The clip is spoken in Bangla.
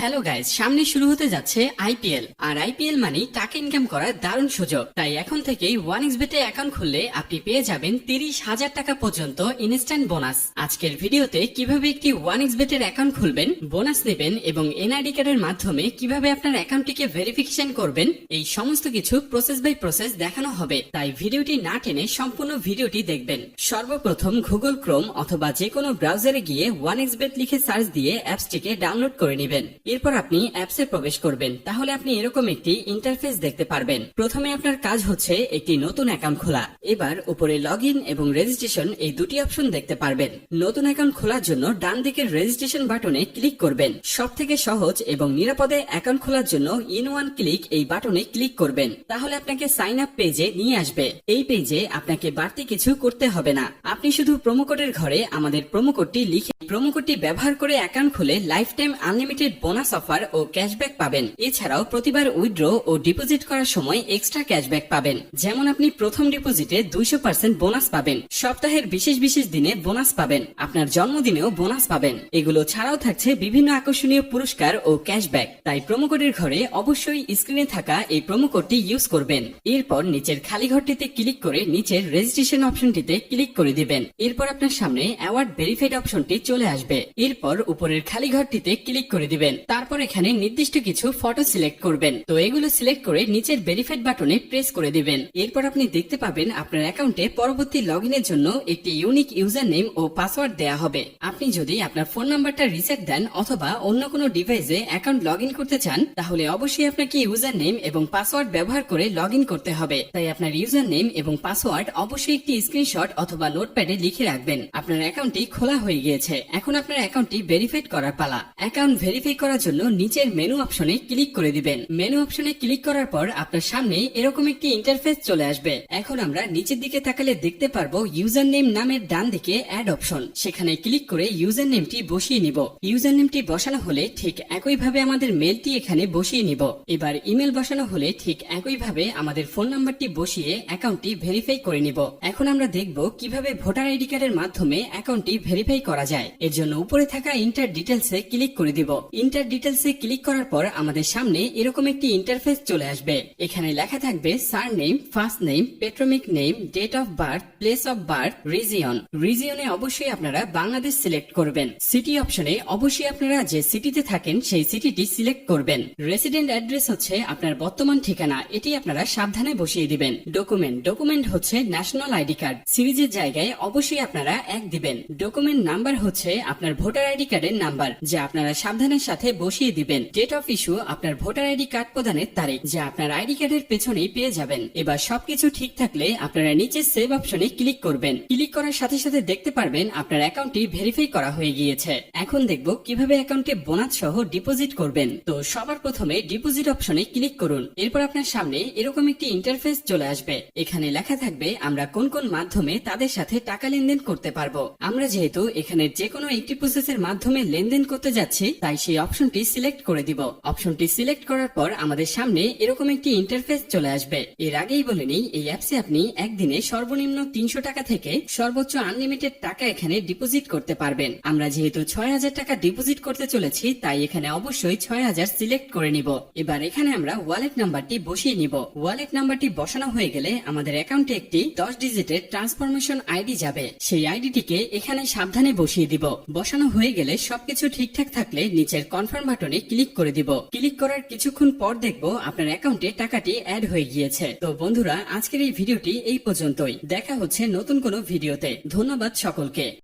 হ্যালো গাইস, সামনে শুরু হতে যাচ্ছে আইপিএল। আর আইপিএল মানে টাকা ইনকাম করার দারুণ সুযোগ। তাই এখন থেকেই 1xBet এ অ্যাকাউন্ট খুললে আপনি পেয়ে যাবেন 30,000 টাকা পর্যন্ত ইনস্ট্যান্ট বোনাস। আজকের ভিডিওতে কিভাবে একটি 1xBet এর অ্যাকাউন্ট খুলবেন, বোনাস নেবেন এবং এনআইডি কার্ডের মাধ্যমে কিভাবে আপনার অ্যাকাউন্টটিকে ভেরিফিকেশন করবেন, এই সমস্ত কিছু প্রসেস বাই প্রসেস দেখানো হবে। তাই ভিডিওটি না টেনে সম্পূর্ণ ভিডিওটি দেখবেন। সর্বপ্রথম গুগল ক্রোম অথবা যে কোনো ব্রাউজারে গিয়ে 1xBet লিখে সার্চ দিয়ে অ্যাপসটিকে ডাউনলোড করে নেবেন। এরপর আপনি অ্যাপসে প্রবেশ করবেন। তাহলে আপনি এরকম একটি ইন্টারফেস দেখতে পারবেন। প্রথমে আপনার কাজ হচ্ছে একটি নতুন অ্যাকাউন্ট খোলা। এবার উপরে লগইন এবং রেজিস্ট্রেশন এই দুটি অপশন দেখতে পারবেন। নতুন অ্যাকাউন্ট খোলার জন্য ডান দিকের রেজিস্ট্রেশন বাটনে ক্লিক করবেন। সব থেকে সহজ এবং নিরাপদে অ্যাকাউন্ট খোলার জন্য ইন ওয়ান ক্লিক এই বাটনে ক্লিক করবেন। তাহলে আপনাকে সাইন আপ পেজে নিয়ে আসবে। এই পেজে আপনাকে বাড়তি কিছু করতে হবে না। আপনি শুধু প্রোমো কোডের ঘরে আমাদের প্রোমো কোডটি লিখে প্রোমো কোডটি ব্যবহার করে অ্যাকাউন্ট খুলে life time unlimited bonus offer ও ক্যাশব্যাক পাবেন। এছাড়াও প্রতিবার উইথড্র ও ডিপোজিট করার সময় এক্সট্রা ক্যাশব্যাক পাবেন। যেমন আপনি প্রথম ডিপোজিটে 200% বোনাস পাবেন, সপ্তাহের বিশেষ বিশেষ দিনে বোনাস পাবেন, আপনার জন্মদিনেও বোনাস পাবেন। এগুলো ছাড়াও থাকছে বিভিন্ন আকর্ষণীয় পুরস্কার ও ক্যাশব্যাক। তাই প্রোমো কোডের ঘরে অবশ্যই স্ক্রিনে থাকা এই প্রোমো কোডটি ইউজ করবেন। এরপর নিচের খালি ঘরটিতে ক্লিক করে নিচের রেজিস্ট্রেশন অপশনটিতে ক্লিক করে দিবেন। এরপর আপনার সামনে অ্যাওয়ার্ড ভেরিফাইড অপশনটি চলে আসবে। এরপর উপরের খালি ঘরটিতে ক্লিক করে দিবেন। তারপর এখানে নির্দিষ্ট কিছু ফটো সিলেক্ট করবেন। তো এগুলো সিলেক্ট করে নিচের ভেরিফাইড বাটনে প্রেস করে দিবেন। এরপর আপনি দেখতে পাবেন আপনার অ্যাকাউন্টে পরবর্তী লগইনের জন্য একটি ইউনিক ইউজার নেম ও পাসওয়ার্ড দেয়া হবে। আপনি যদি আপনার ফোন নাম্বারটা রিসেট দেন অথবা অন্য কোনো ডিভাইসে অ্যাকাউন্ট লগইন করতে চান, তাহলে অবশ্যই আপনাকে ইউজার নেম এবং পাসওয়ার্ড ব্যবহার করে লগইন করতে হবে। তাই আপনার ইউজার নেম এবং পাসওয়ার্ড অবশ্যই একটি স্ক্রিনশট অথবা নোটপ্যাডে লিখে রাখবেন। আপনার অ্যাকাউন্টটি খোলা হয়ে গিয়েছে। এখন আপনার অ্যাকাউন্টটি ভেরিফাইড করার পালা। অ্যাকাউন্ট ভেরিফাই করার জন্য নিচের মেনু অপশনে ক্লিক করে দিবেন। মেনু অপশনে ক্লিক করার পর আপনার সামনে এরকম একটি ইন্টারফেস চলে আসবে। এখন আমরা নিচের দিকে তাকালে দেখতে পারবো ইউজার নেম নামের ডান দিকে অ্যাড অপশন। সেখানে ক্লিক করে ইউজার নেমটি বসিয়ে নিব। ইউজার নেমটি বসানো হলে ঠিক একইভাবে আমাদের মেলটি এখানে বসিয়ে নিব। এবার ইমেল বসানো হলে ঠিক একইভাবে আমাদের ফোন নাম্বারটি বসিয়ে অ্যাকাউন্টটি ভেরিফাই করে নিব। এখন আমরা দেখব কিভাবে ভোটার আইডি কার্ডের মাধ্যমে অ্যাকাউন্টটি ভেরিফাই করা যায়। এর জন্য উপরে থাকা ইন্টার ডিটেলসে ক্লিক করে দিব। ইন্টার ডিটেলসে ক্লিক করার পর আমাদের সামনে এরকম একটি ইন্টারফেস চলে আসবে। এখানে লেখা থাকবে surname, first name, patronymic name, date of birth, place of birth, region. রিজিয়নে অবশ্যই আপনারা বাংলাদেশ সিলেক্ট করবেন। সিটি অপশনে অবশ্যই আপনারা যে সিটিতে থাকেন সেই সিটিটি সিলেক্ট করবেন। রেসিডেন্ট অ্যাড্রেস হচ্ছে আপনার বর্তমান ঠিকানা, এটি আপনারা সাবধানে বসিয়ে দিবেন। ডকুমেন্ট হচ্ছে ন্যাশনাল আইডি কার্ড। সিরিজের জায়গায় অবশ্যই আপনারা 1 দিবেন। ডকুমেন্ট নাম্বার হচ্ছে আপনার ভোটার আইডি কার্ডের নাম্বার, যা আপনারা সাবধানের সাথে বসিয়ে দিবেন। ডেট অফ ইস্যু আপনার ভোটার আইডি কার্ড প্রদানের তারিখ, যা আপনার আইডি কার্ডের পেছনেই পেয়ে যাবেন। এবার সবকিছু ঠিক থাকলে আপনারা নিচে সেভ অপশনে ক্লিক করবেন। ক্লিক করার সাথে সাথে দেখতে পারবেন আপনার অ্যাকাউন্টটি ভেরিফাই করা হয়ে গিয়েছে। এখন দেখব কিভাবে অ্যাকাউন্টে বোনাস সহ ডিপোজিট করবেন। তো সবার প্রথমে ডিপোজিট অপশনে ক্লিক করুন। এরপর আপনার সামনে এরকম একটি ইন্টারফেস চলে আসবে। এখানে লেখা থাকবে আমরা কোন কোন মাধ্যমে তাদের সাথে টাকা লেনদেন করতে পারবো। আমরা যেহেতু এখানে যে কোনো একটি প্রসেসের মাধ্যমে লেনদেন করতে যাচ্ছি, তাই সেই অপশনটি সিলেক্ট করে দিব। অপশনটি সিলেক্ট করার পর আমাদের সামনে এরকম একটি ইন্টারফেস চলে আসবে। এর আগেই বলে নিই, এই অ্যাপসে আপনি একদিনে সর্বনিম্ন 300 টাকা থেকে সর্বোচ্চ আনলিমিটেড টাকা এখানে ডিপোজিট করতে পারবেন। আমরা যেহেতু 6000 টাকা ডিপোজিট করতে চলেছি, তাই এখানে অবশ্যই 6000 সিলেক্ট করে নিব। এবার এখানে আমরা ওয়ালেট নাম্বারটি বসিয়ে নিব। ওয়ালেট নাম্বারটি বসানো হয়ে গেলে আমাদের অ্যাকাউন্টে একটি 10 ডিজিটের ট্রান্সফরমেশন আইডি যাবে। সেই আইডিটিকে এখানে সাবধানে বসিয়ে দিব। বসানো হয়ে গেলে সবকিছু ঠিকঠাক থাকলে নিচের কনফার্ম বাটনে ক্লিক করে দিব। ক্লিক করার কিছুক্ষণ পর দেখব আপনার অ্যাকাউন্টে টাকাটি অ্যাড হয়ে গিয়েছে। তো বন্ধুরা, আজকের এই ভিডিওটি এই পর্যন্তই। দেখা হচ্ছে নতুন কোনো ভিডিওতে। ধন্যবাদ সকলকে।